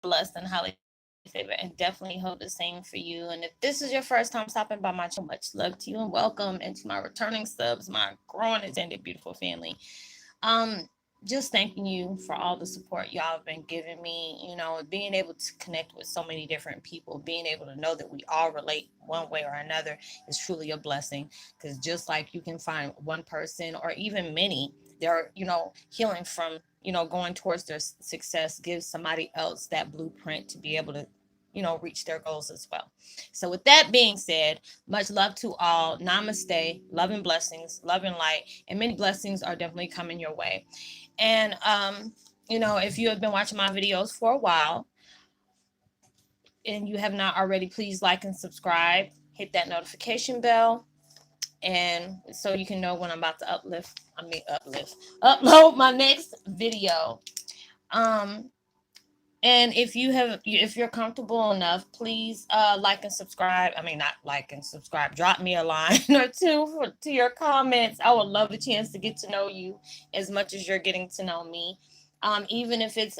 blessed and highly favored, and definitely hope the same for you. And if this is your first time stopping by my channel, much love to you and welcome. And to my returning subs, my growing extended beautiful family. Um, just thanking you for all the support y'all have been giving me. Being able to connect with so many different people, being able to know that we all relate one way or another is truly a blessing. Because just like you can find one person or even many, they're healing from going towards their success, gives somebody else that blueprint to be able to reach their goals as well. So with that being said, much love to all. Namaste. Love and blessings. Love and light. And many blessings are definitely coming your way. And if you have been watching my videos for a while and you have not already, please like and subscribe. Hit that notification bell, and so you can know when I'm about to upload my next video. Um, And if you're comfortable enough, please like and subscribe. I mean, not like and subscribe. Drop me a line or two to your comments. I would love a chance to get to know you as much as you're getting to know me. Even if it's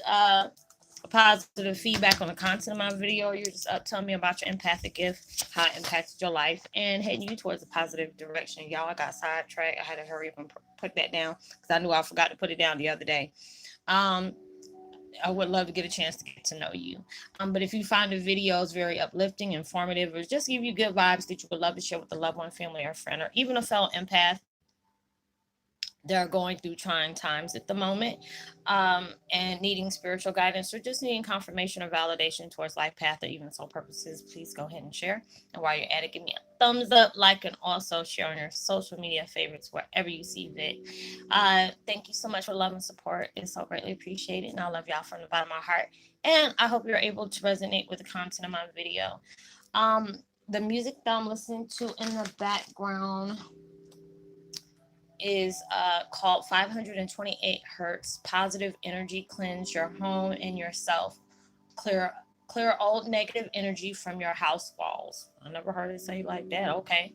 positive feedback on the content of my video, you're just telling me about your empathic gift, how it impacted your life, and heading you towards a positive direction. Y'all, I got sidetracked. I had to hurry up and put that down because I knew I forgot to put it down the other day. Um, I would love to get a chance to get to know you. But if you find the videos very uplifting, informative, or just give you good vibes that you would love to share with a loved one, family, or friend, or even a fellow empath, they're going through trying times at the moment, and needing spiritual guidance or just needing confirmation or validation towards life path or even soul purposes, please go ahead and share. And while you're at it, give me a thumbs up, like, and also share on your social media favorites wherever you see fit. Thank you so much for love and support. It's so greatly appreciated, and I love y'all from the bottom of my heart. And I hope you're able to resonate with the content of my video. The music that I'm listening to in the background is called 528 Hertz Positive Energy. Cleanse your home and yourself. Clear old negative energy from your house walls. I never heard it say like that. Okay.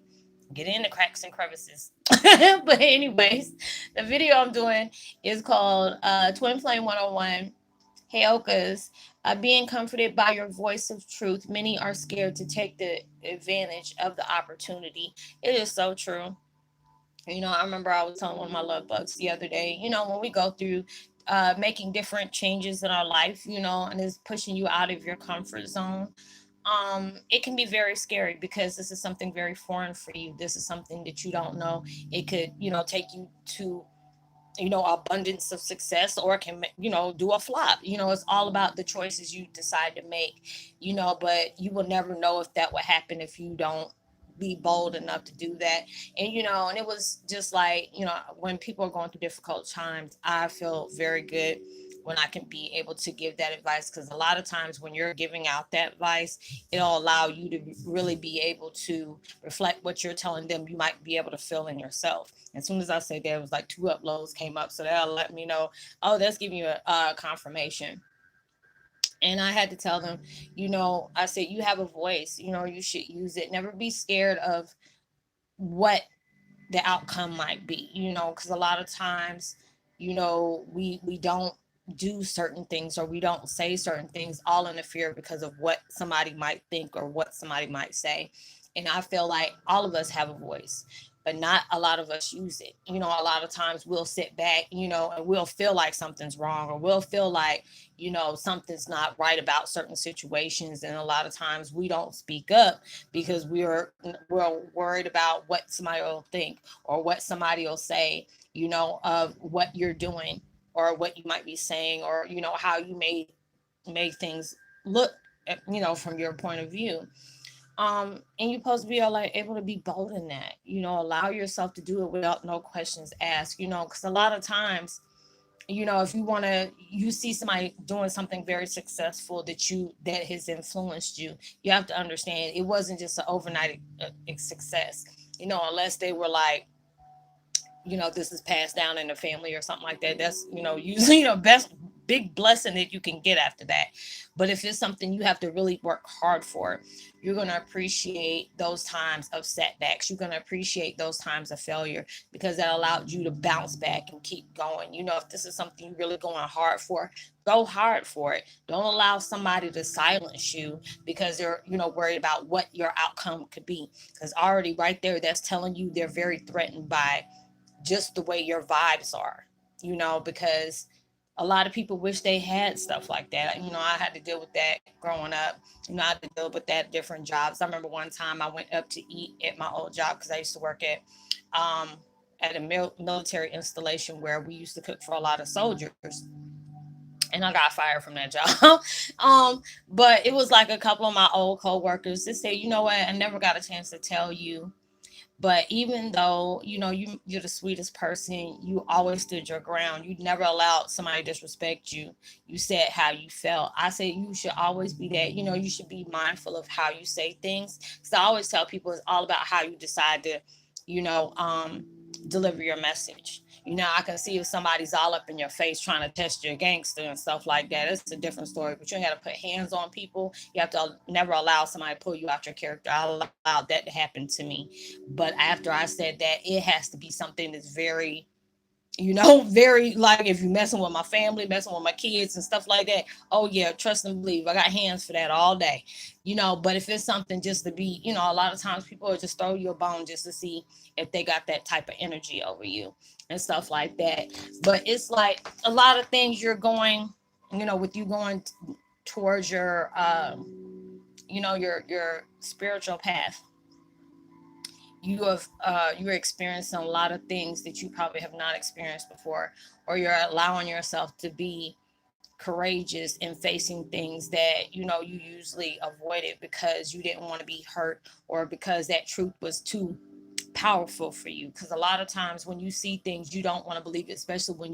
Get in the cracks and crevices. But anyways, the video I'm doing is called Twin Flame 101. Heyoka's being comforted by your voice of truth. Many are scared to take the advantage of the opportunity. It is so true. I remember I was telling one of my love bugs the other day, when we go through making different changes in our life, and it's pushing you out of your comfort zone. It can be very scary because this is something very foreign for you. This is something that you don't know. It could, take you to, abundance of success, or it can, do a flop. It's all about the choices you decide to make, but you will never know if that would happen if you don't be bold enough to do that. And it was just like, when people are going through difficult times, I feel very good when I can be able to give that advice, because a lot of times when you're giving out that advice, it'll allow you to really be able to reflect what you're telling them. You might be able to feel in yourself. As soon as I said that, it was like two uploads came up, so that'll let me know, oh, that's giving you a confirmation. And I had to tell them, I said, you have a voice, you should use it. Never be scared of what the outcome might be, because a lot of times, we don't do certain things, or we don't say certain things, all in the fear because of what somebody might think or what somebody might say. And I feel like all of us have a voice, but not a lot of us use it. A lot of times we'll sit back, and we'll feel like something's wrong, or we'll feel like, something's not right about certain situations. And a lot of times we don't speak up because we're worried about what somebody will think or what somebody will say, of what you're doing or what you might be saying, or, how you may make things look, from your point of view. And you're supposed to be like able to be bold in that, allow yourself to do it without no questions asked, because a lot of times, if you see somebody doing something very successful that has influenced you, you have to understand it wasn't just an overnight success, unless they were like, this is passed down in the family or something like that. That's, usually, best big blessing that you can get after that. But if it's something you have to really work hard for, you're going to appreciate those times of setbacks. You're going to appreciate those times of failure because that allowed you to bounce back and keep going. If this is something you're really going hard for, go hard for it. Don't allow somebody to silence you because they're, worried about what your outcome could be. Because already right there, that's telling you they're very threatened by just the way your vibes are, because a lot of people wish they had stuff like that. I had to deal with that growing up. I had to deal with that at different jobs. I remember one time I went up to eat at my old job because I used to work um, at a military installation where we used to cook for a lot of soldiers, and I got fired from that job. But it was like a couple of my old coworkers that said, you know what, I never got a chance to tell you, but even though you're the sweetest person, you always stood your ground. You never allowed somebody to disrespect you. You said how you felt. I said you should always be that. You should be mindful of how you say things. Because I always tell people it's all about how you decide to, you know, um, deliver your message. I can see if somebody's all up in your face trying to test your gangster and stuff like that. It's a different story. But you ain't got to put hands on people. You have to never allow somebody to pull you out your character. I allowed that to happen to me. But after I said that, it has to be something that's very, very, like, if you're messing with my family, messing with my kids and stuff like that. Oh yeah, trust and believe. I got hands for that all day. But if it's something just to be, a lot of times people will just throw you a bone just to see if they got that type of energy over you and stuff like that. But it's like a lot of things you're going, with you going towards your, your spiritual path. You're experiencing a lot of things that you probably have not experienced before, or you're allowing yourself to be courageous in facing things that you usually avoided because you didn't want to be hurt, or because that truth was too powerful for you. Because a lot of times when you see things, you don't want to believe it, especially when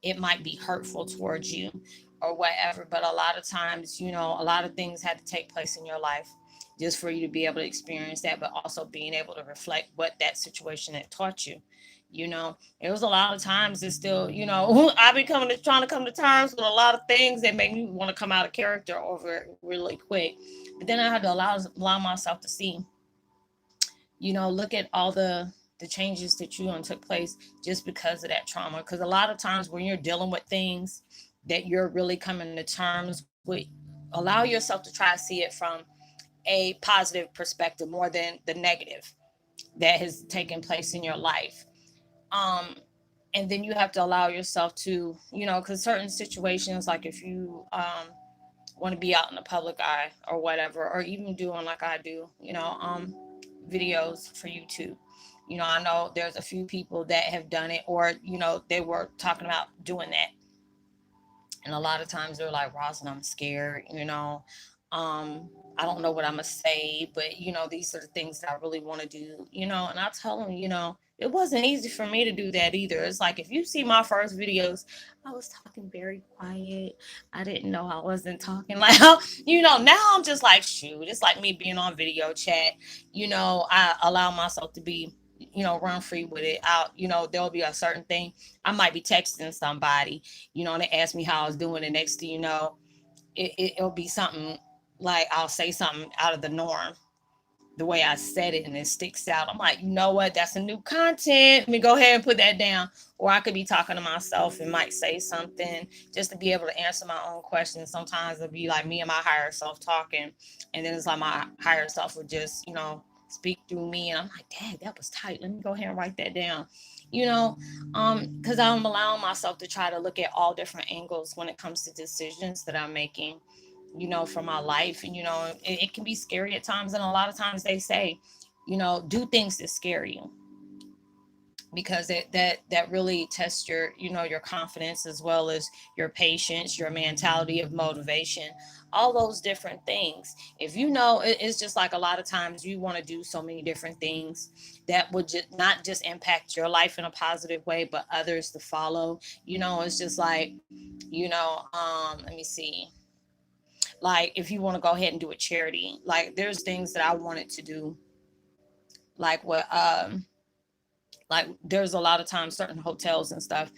it might be hurtful towards you or whatever. But a lot of times, a lot of things had to take place in your life just for you to be able to experience that, but also being able to reflect what that situation had taught you. It was a lot of times it's still, I be trying to come to terms with a lot of things that make me want to come out of character over it really quick. But then I had to allow myself to see, look at all the changes that took place just because of that trauma. Because a lot of times when you're dealing with things that you're really coming to terms with, allow yourself to try to see it from a positive perspective more than the negative that has taken place in your life. um and then you have to allow yourself to, because certain situations, like if you want to be out in the public eye or whatever, or even doing like I do, videos for YouTube. I know there's a few people that have done it, or they were talking about doing that, and a lot of times they're like, Roslyn, I'm scared, I don't know what I'm gonna say, but these are the things that I really want to do, and I tell them, it wasn't easy for me to do that either. It's like, if you see my first videos, I was talking very quiet. I didn't know I wasn't talking loud. Now I'm just like, shoot, it's like me being on video chat. I allow myself to be, run free with it out. There'll be a certain thing. I might be texting somebody, and they ask me how I was doing, and next thing you know, it'll be something like I'll say something out of the norm, the way I said it, and it sticks out. I'm like, you know what? That's a new content. Let me go ahead and put that down. Or I could be talking to myself and might say something just to be able to answer my own questions. Sometimes it'll be like me and my higher self talking, and then it's like my higher self would just, speak through me, and I'm like, dang, that was tight. Let me go ahead and write that down. You know, because I'm allowing myself to try to look at all different angles when it comes to decisions that I'm making, for my life. And, it can be scary at times. And a lot of times they say, do things that scare you, because that really tests your, your confidence, as well as your patience, your mentality of motivation, all those different things. If it's just like a lot of times you want to do so many different things that would just not just impact your life in a positive way, but others to follow. It's just like, let me see, like if you want to go ahead and do a charity, like there's things that I wanted to do, like what like there's a lot of times certain hotels and stuff,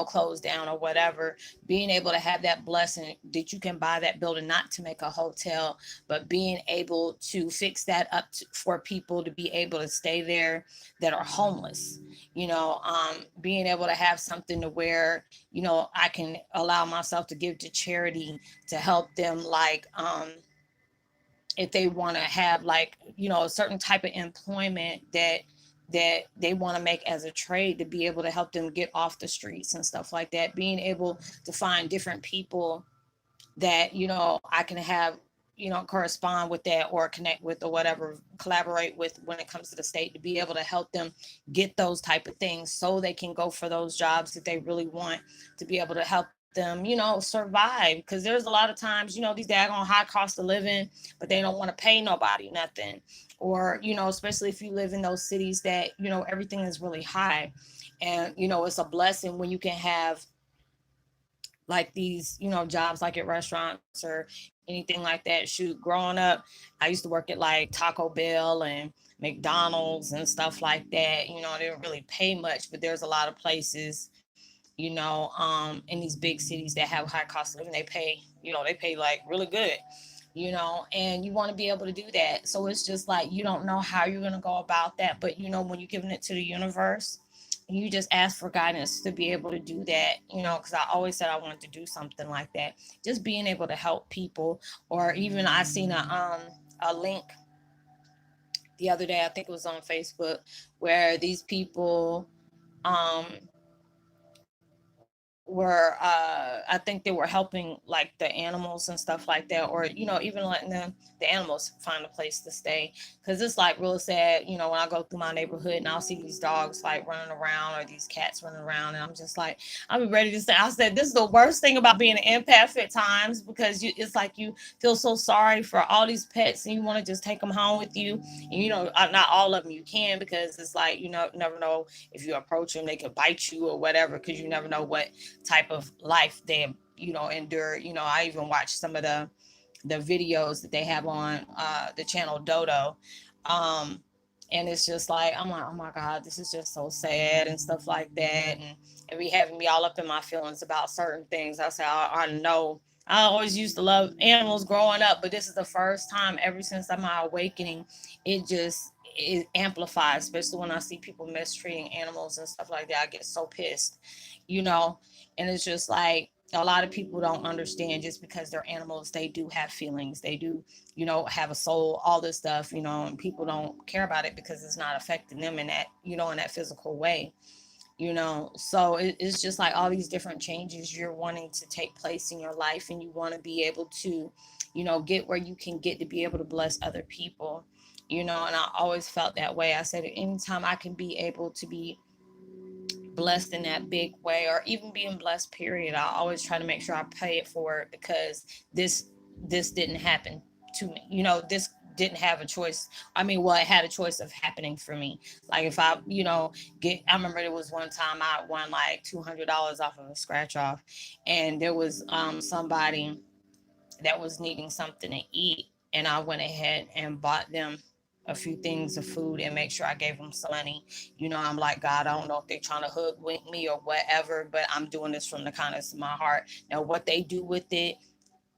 close down or whatever. Being able to have that blessing that you can buy that building, not to make a hotel, but being able to fix that up for people to be able to stay there that are homeless. Being able to have something to where I can allow myself to give to charity to help them, like if they want to have, like, a certain type of employment that they want to make as a trade, to be able to help them get off the streets and stuff like that. Being able to find different people that I can have correspond with that, or connect with, or whatever, collaborate with, when it comes to the state, to be able to help them get those type of things so they can go for those jobs that they really want, to be able to help them survive. Because there's a lot of times these daggone high cost of living, but they don't want to pay nobody nothing. Or especially if you live in those cities that everything is really high. And it's a blessing when you can have like these jobs, like at restaurants or anything like that. Shoot, growing up, I used to work at like Taco Bell and McDonald's and stuff like that. They didn't really pay much, but there's a lot of places in these big cities that have high cost of living. They pay like really good, and you want to be able to do that. So it's just like, you don't know how you're going to go about that, but when you're giving it to the universe, you just ask for guidance to be able to do that, because I always said I wanted to do something like that. Just being able to help people. Or even I seen a link the other day, I think it was on Facebook, where these people um were I think they were helping like the animals and stuff like that, or even letting the animals find a place to stay. Because it's like real sad, when I go through my neighborhood and I'll see these dogs like running around, or these cats running around, and I'm just like, I'm ready to say, I said, this is the worst thing about being an empath at times, because it's like you feel so sorry for all these pets, and you want to just take them home with you. And not all of them you can, because it's like, never know, if you approach them, they could bite you or whatever, because you never know what type of life they endure. I even watched some of the videos that they have on the channel Dodo. um and it's just like, I'm like, oh my god, this is just so sad and stuff like that. And be having me all up in my feelings about certain things. I say, I know I always used to love animals growing up, but this is the first time ever since my awakening, it amplifies, especially when I see people mistreating animals and stuff like that. I get so pissed, you know. And it's just like, a lot of people don't understand, just because they're animals, they do have feelings. They do, have a soul, all this stuff, and people don't care about it because it's not affecting them in that, in that physical way. So it's just like all these different changes you're wanting to take place in your life, and you want to be able to get where you can get to be able to bless other people. And I always felt that way. I said, anytime I can be able to be blessed in that big way, or even being blessed period, I always try to make sure I pay it forward, because this didn't happen to me. This didn't have a choice. I mean, well, it had a choice of happening for me. Like, if I I remember there was one time I won like $200 off of a scratch off, and there was somebody that was needing something to eat, and I went ahead and bought them a few things of food, and make sure I gave them some money. I'm like, God, I don't know if they're trying to hoodwink me or whatever, but I'm doing this from the kindness of my heart. Now, what they do with it,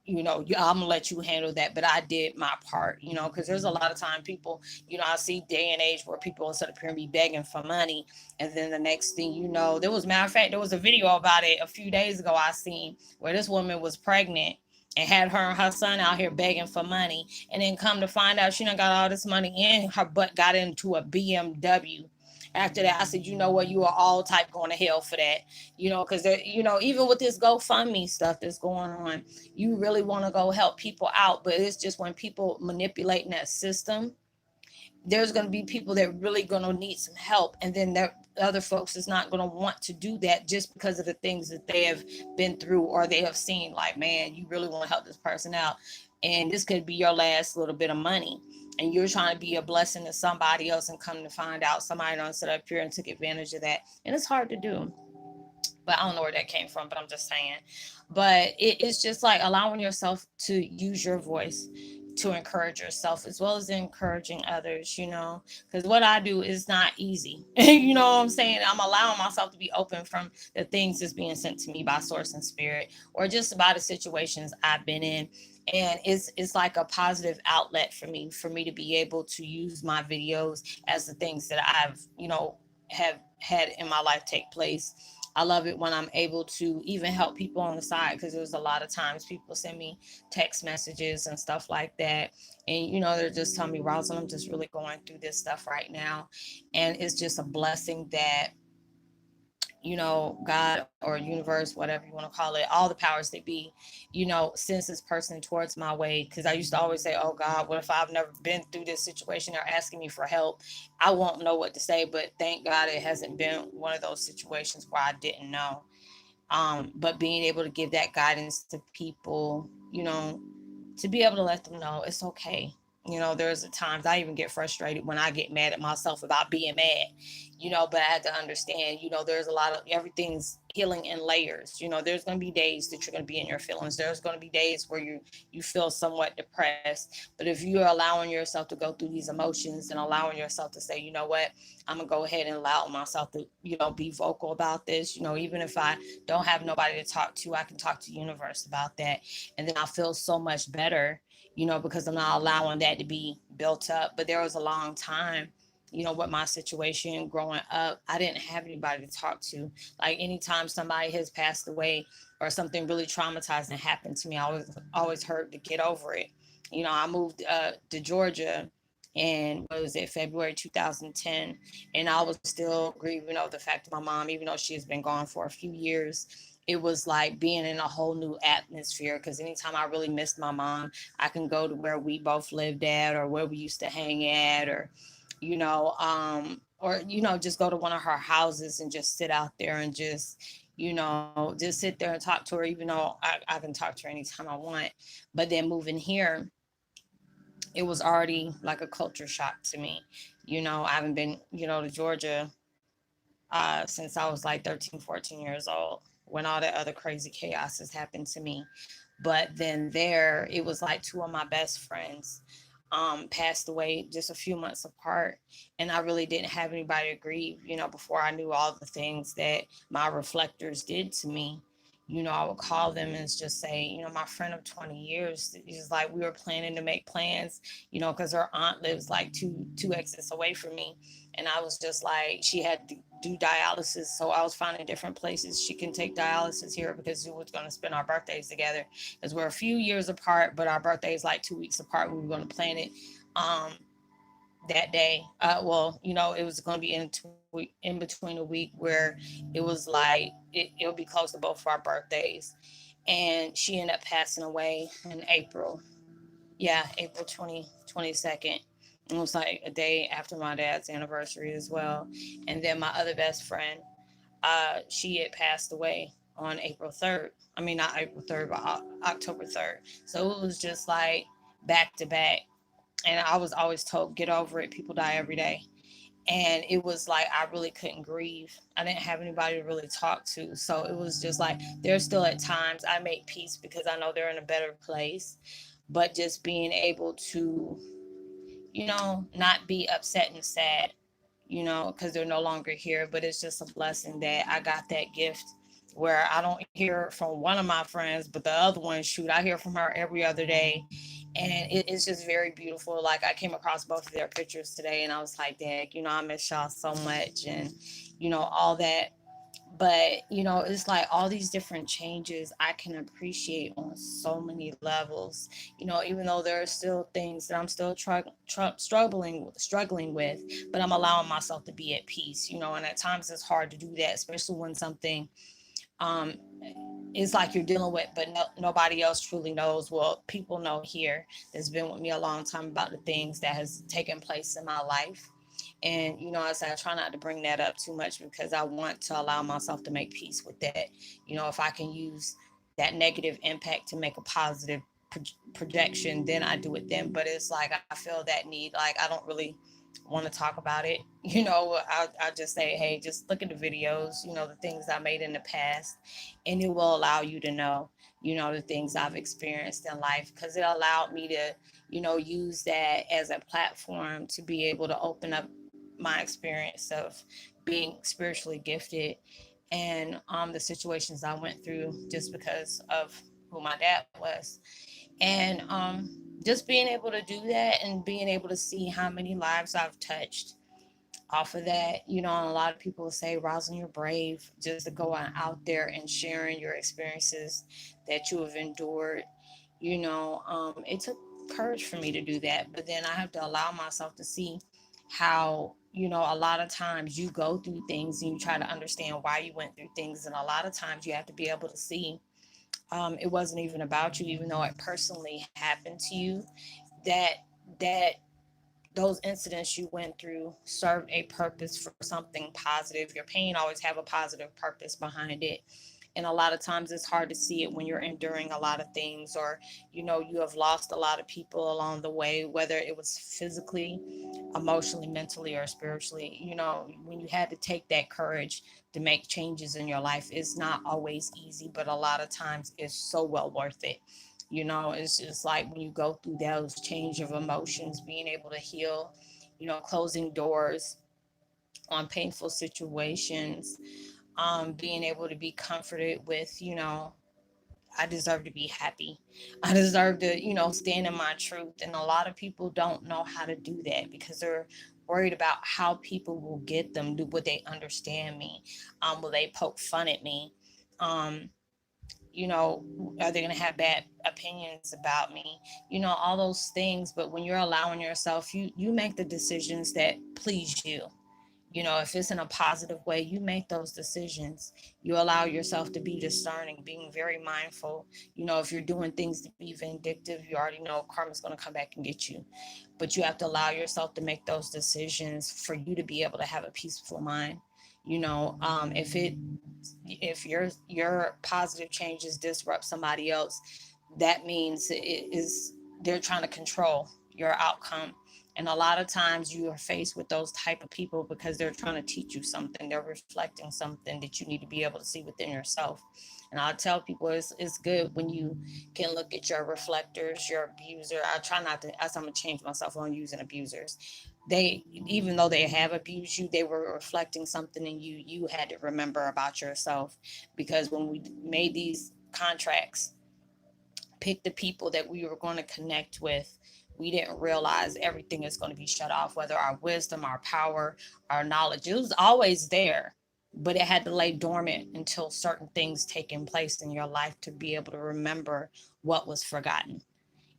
I'm gonna let you handle that, but I did my part, because there's a lot of time people, I see day and age where people sit up here and be begging for money, and then the next thing there was, matter of fact, there was a video about it a few days ago I seen, where this woman was pregnant and had her and her son out here begging for money, and then come to find out she done got all this money in her butt, got into a BMW. After that, I said, you know what, you are all type going to hell for that, because even with this GoFundMe stuff that's going on, you really want to go help people out, but it's just when people manipulating that system, there's going to be people that really going to need some help, and then there other folks is not going to want to do that, just because of the things that they have been through, or they have seen, like, man, you really want to help this person out, and this could be your last little bit of money, and you're trying to be a blessing to somebody else, and come to find out somebody done set up here and took advantage of that. And it's hard to do, but I don't know where that came from, but I'm just saying. But it's just like allowing yourself to use your voice, to encourage yourself as well as encouraging others, because what I do is not easy. You know what I'm saying? I'm allowing myself to be open from the things that's being sent to me by source and spirit, or just about the situations I've been in. And it's like a positive outlet for me to be able to use my videos as the things that I've, have had in my life take place. I love it when I'm able to even help people on the side, because there's a lot of times people send me text messages and stuff like that. And, they're just telling me, Roslynn, I'm just really going through this stuff right now. And it's just a blessing that, God or universe, whatever you want to call it, all the powers that be, sends this person towards my way. Because I used to always say, oh God, what if I've never been through this situation? They're asking me for help. I won't know what to say, but thank God it hasn't been one of those situations where I didn't know. But being able to give that guidance to people, to be able to let them know it's okay. There's times I even get frustrated when I get mad at myself about being mad, but I had to understand, there's a lot of everything's healing in layers. There's going to be days that you're going to be in your feelings. There's going to be days where you feel somewhat depressed. But if you're allowing yourself to go through these emotions and allowing yourself to say, you know what, I'm going to go ahead and allow myself to, be vocal about this. Even if I don't have nobody to talk to, I can talk to the universe about that. And then I feel so much better, because I'm not allowing that to be built up. But there was a long time, with my situation growing up, I didn't have anybody to talk to. Like anytime somebody has passed away or something really traumatizing happened to me, I always heard to get over it. I moved to Georgia, and what was it, February 2010, and I was still grieving over the fact that my mom, even though she has been gone for a few years, it was like being in a whole new atmosphere. Because anytime I really missed my mom, I can go to where we both lived at or where we used to hang at, or just go to one of her houses and just sit out there and just sit there and talk to her, even though I can talk to her anytime I want. But then moving here, it was already like a culture shock to me. I haven't been, to Georgia since I was like 13, 14 years old, when all that other crazy chaos has happened to me. But then there, it was like two of my best friends passed away just a few months apart. And I really didn't have anybody to grieve, before I knew all the things that my reflectors did to me. I would call them and just say, my friend of 20 years, is like, we were planning to make plans, because her aunt lives like two exits away from me. And I was just like, she had to do dialysis. So I was finding different places she can take dialysis here, because we was going to spend our birthdays together. Because we're a few years apart, but our birthdays like 2 weeks apart. We were going to plan it that day. It was going to be in between a week where it was like it'll be close to both of our birthdays. And she ended up passing away in April. Yeah, April 22nd. It was like a day after my dad's anniversary as well. And then my other best friend, she had passed away on April 3rd. I mean, not April 3rd, but October 3rd. So it was just like back to back. And I was always told, get over it. People die every day. And it was like I really couldn't grieve. I didn't have anybody to really talk to. So it was just like there's still at times I make peace because I know they're in a better place. But just being able to, not be upset and sad, because they're no longer here. But it's just a blessing that I got that gift where I don't hear from one of my friends, but the other one, shoot, I hear from her every other day. And it's just very beautiful. Like I came across both of their pictures today and I was like, Dad, I miss y'all so much, and, all that. But, it's like all these different changes I can appreciate on so many levels, even though there are still things that I'm still struggling with, but I'm allowing myself to be at peace, and at times it's hard to do that, especially when something um, it's like you're dealing with, but nobody else truly knows. Well, people know here that's been with me a long time about the things that has taken place in my life. And, I say I try not to bring that up too much because I want to allow myself to make peace with that. If I can use that negative impact to make a positive projection, then I do it then. But it's like I feel that need. Like I don't really want to talk about it, I just say, hey, just look at the videos, the things I made in the past, and it will allow you to know, the things I've experienced in life, because it allowed me to, use that as a platform to be able to open up my experience of being spiritually gifted, and the situations I went through just because of who my dad was. And just being able to do that and being able to see how many lives I've touched off of that, and a lot of people will say, Roslynn, you're brave just to go out there and sharing your experiences that you have endured. It took courage for me to do that, but then I have to allow myself to see how, a lot of times you go through things and you try to understand why you went through things. And a lot of times you have to be able to see it wasn't even about you, even though it personally happened to you, that that those incidents you went through served a purpose for something positive. Your pain always have a positive purpose behind it. And a lot of times it's hard to see it when you're enduring a lot of things, or you have lost a lot of people along the way, whether it was physically, emotionally, mentally, or spiritually. When you had to take that courage to make changes in your life, it's not always easy, but a lot of times it's so well worth it. It's just like when you go through those change of emotions, being able to heal, closing doors on painful situations, being able to be comforted with, I deserve to be happy. I deserve to, stand in my truth. And a lot of people don't know how to do that because they're worried about how people will get them. Will they understand me? Will they poke fun at me? Um, are they going to have bad opinions about me? All those things. But when you're allowing yourself, you make the decisions that please you. If it's in a positive way, you make those decisions. You allow yourself to be discerning, being very mindful. If you're doing things to be vindictive, you already know karma's going to come back and get you. But you have to allow yourself to make those decisions for you to be able to have a peaceful mind. If your positive changes disrupt somebody else, that means it is they're trying to control your outcome. And a lot of times you are faced with those type of people because they're trying to teach you something. They're reflecting something that you need to be able to see within yourself. And I'll tell people it's good when you can look at your reflectors, your abuser. I try not to, as I'm gonna change myself on using abusers. They, even though they have abused you, they were reflecting something in you. You had to remember about yourself, because when we made these contracts, pick the people that we were going to connect with, we didn't realize everything is going to be shut off, whether our wisdom, our power, our knowledge. It was always there, but it had to lay dormant until certain things taken place in your life to be able to remember what was forgotten.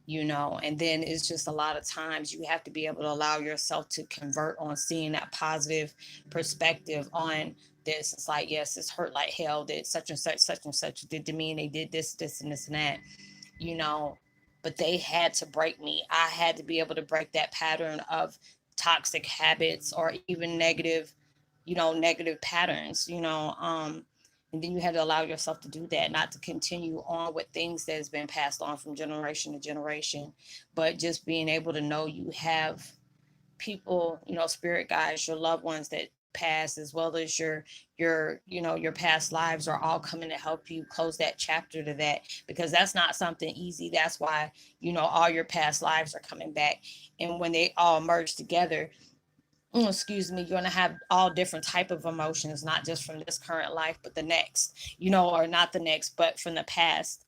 And then it's just a lot of times you have to be able to allow yourself to convert on seeing that positive perspective on this. It's like, yes, it's hurt like hell that such and such did to me, and they did this and this and that, you know, but they had to break me. I had to be able to break that pattern of toxic habits or even negative patterns, and then you had to allow yourself to do that, not to continue on with things that has been passed on from generation to generation, but just being able to know you have people, spirit guides, your loved ones that passed, as well as your past lives are all coming to help you close that chapter to that, because that's not something easy. That's why, all your past lives are coming back. And when they all merge together, excuse me, you're going to have all different type of emotions, not just from this current life, but the next, or not the next, but from the past.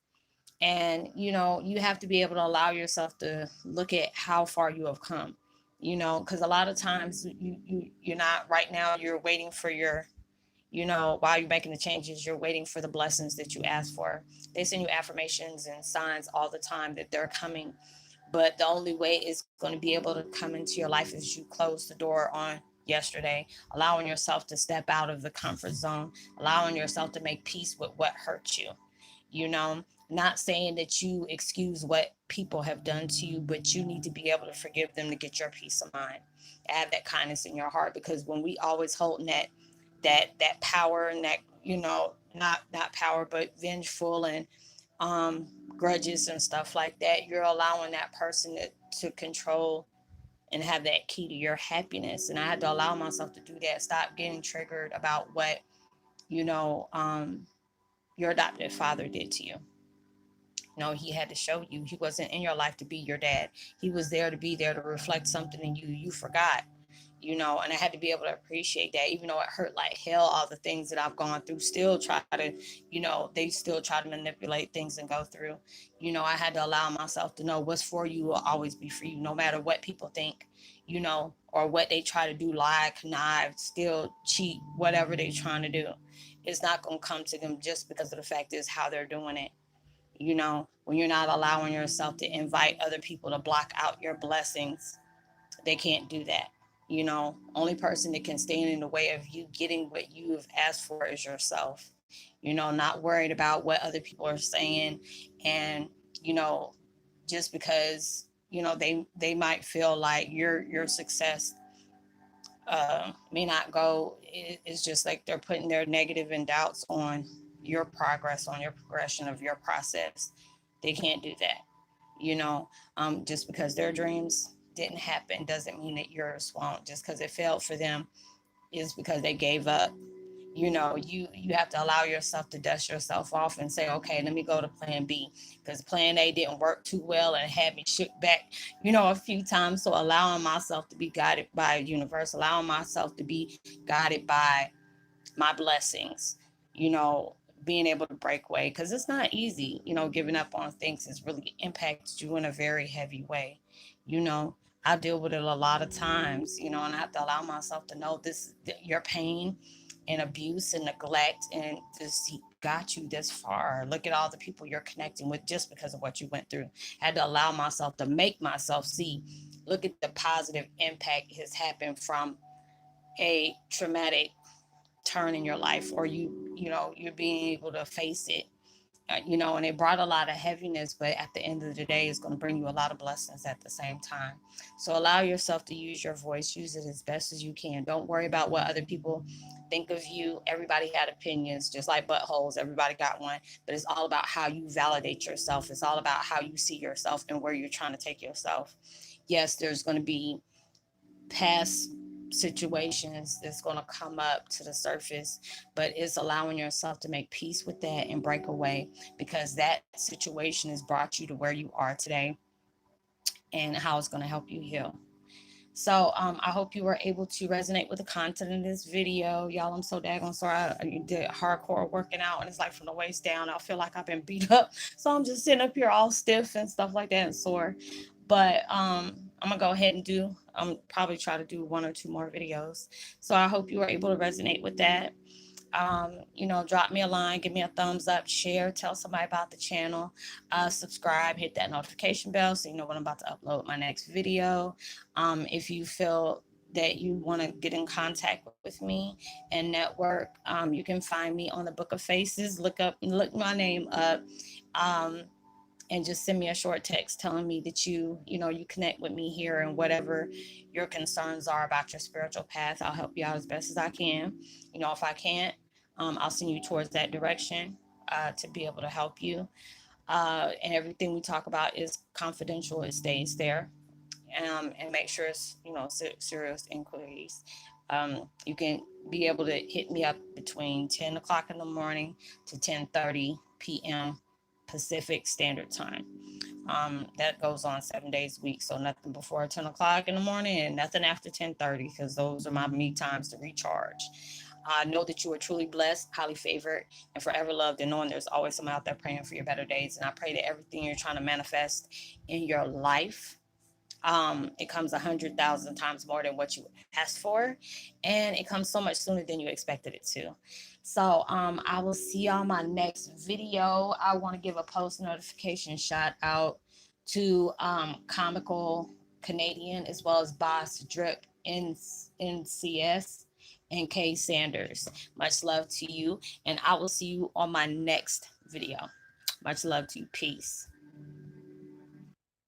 And you have to be able to allow yourself to look at how far you have come, because a lot of times you're not, right now you're waiting for your, while you're making the changes, you're waiting for the blessings that you asked for. They send you affirmations and signs all the time that they're coming, but the only way it's going to be able to come into your life is you close the door on yesterday, allowing yourself to step out of the comfort zone, allowing yourself to make peace with what hurt you, not saying that you excuse what people have done to you, but you need to be able to forgive them to get your peace of mind. Have that kindness in your heart, because when we always hold that power and that, not power, but vengeful and grudges and stuff like that, you're allowing that person to control and have that key to your happiness. And I had to allow myself to do that. Stop getting triggered about what, you know, your adopted father did to you. He had to show you he wasn't in your life to be your dad. He was there to be there to reflect something in you. You forgot, and I had to be able to appreciate that, even though it hurt like hell, all the things that I've gone through, still try to, they still try to manipulate things and go through. I had to allow myself to know what's for you will always be for you, no matter what people think, or what they try to do, lie, connive, steal, cheat, whatever they're trying to do. It's not going to come to them just because of the fact is how they're doing it. When you're not allowing yourself to invite other people to block out your blessings, they can't do that. Only person that can stand in the way of you getting what you have asked for is yourself. Not worried about what other people are saying. And, just because, they might feel like your success may not go, it's just like they're putting their negative and doubts on your progress, on your progression of your process. They can't do that. Just because their dreams didn't happen doesn't mean that yours won't. Just because it failed for them is because they gave up. You have to allow yourself to dust yourself off and say, okay, let me go to plan B, because plan A didn't work too well and had me shook back, a few times. So allowing myself to be guided by the universe, allowing myself to be guided by my blessings, being able to break away, because it's not easy, giving up on things has really impacted you in a very heavy way. you know I deal with it a lot of times, and I have to allow myself to know this, your pain and abuse and neglect, and just got you this far. Look at all the people you're connecting with just because of what you went through. I had to allow myself to make myself see, look at the positive impact has happened from a traumatic turn in your life, or you're being able to face it, and it brought a lot of heaviness, but at the end of the day, it's going to bring you a lot of blessings at the same time. So allow yourself to use your voice, use it as best as you can. Don't worry about what other people think of you. Everybody had opinions, just like buttholes. Everybody got one, but it's all about how you validate yourself. It's all about how you see yourself and where you're trying to take yourself. Yes, there's going to be past situations that's going to come up to the surface, but it's allowing yourself to make peace with that and break away, because that situation has brought you to where you are today and how it's going to help you heal. So I hope you were able to resonate with the content in this video. Y'all, I'm so daggone sorry. I did hardcore working out, and it's like from the waist down, I feel like I've been beat up. So I'm just sitting up here all stiff and stuff like that and sore. But I'm going to go ahead and probably try to do 1 or 2 more videos. So I hope you were able to resonate with that. Drop me a line, give me a thumbs up, share, tell somebody about the channel, subscribe, hit that notification bell so you know when I'm about to upload my next video. If you feel that you want to get in contact with me and network, you can find me on the Book of Faces. Look my name up. And just send me a short text telling me that you connect with me here, and whatever your concerns are about your spiritual path, I'll help you out as best as I can. If I can't, I'll send you towards that direction to be able to help you. And everything we talk about is confidential. It stays there. And make sure it's, serious inquiries. You can be able to hit me up between 10 o'clock in the morning to 10:30 p.m. Pacific Standard Time. That goes on 7 days a week. So nothing before 10 o'clock in the morning and nothing after 10:30, because those are my me times to recharge. Know that you are truly blessed, highly favored, and forever loved, and knowing there's always someone out there praying for your better days. And I pray that everything you're trying to manifest in your life, it comes 100,000 times more than what you asked for, and it comes so much sooner than you expected it to. So I will see y'all my next video. I want to give a post notification shout out to Comical Canadian, as well as Boss Drip NCS and K Sanders. Much love to you, and I will see you on my next video. Much love to you. Peace.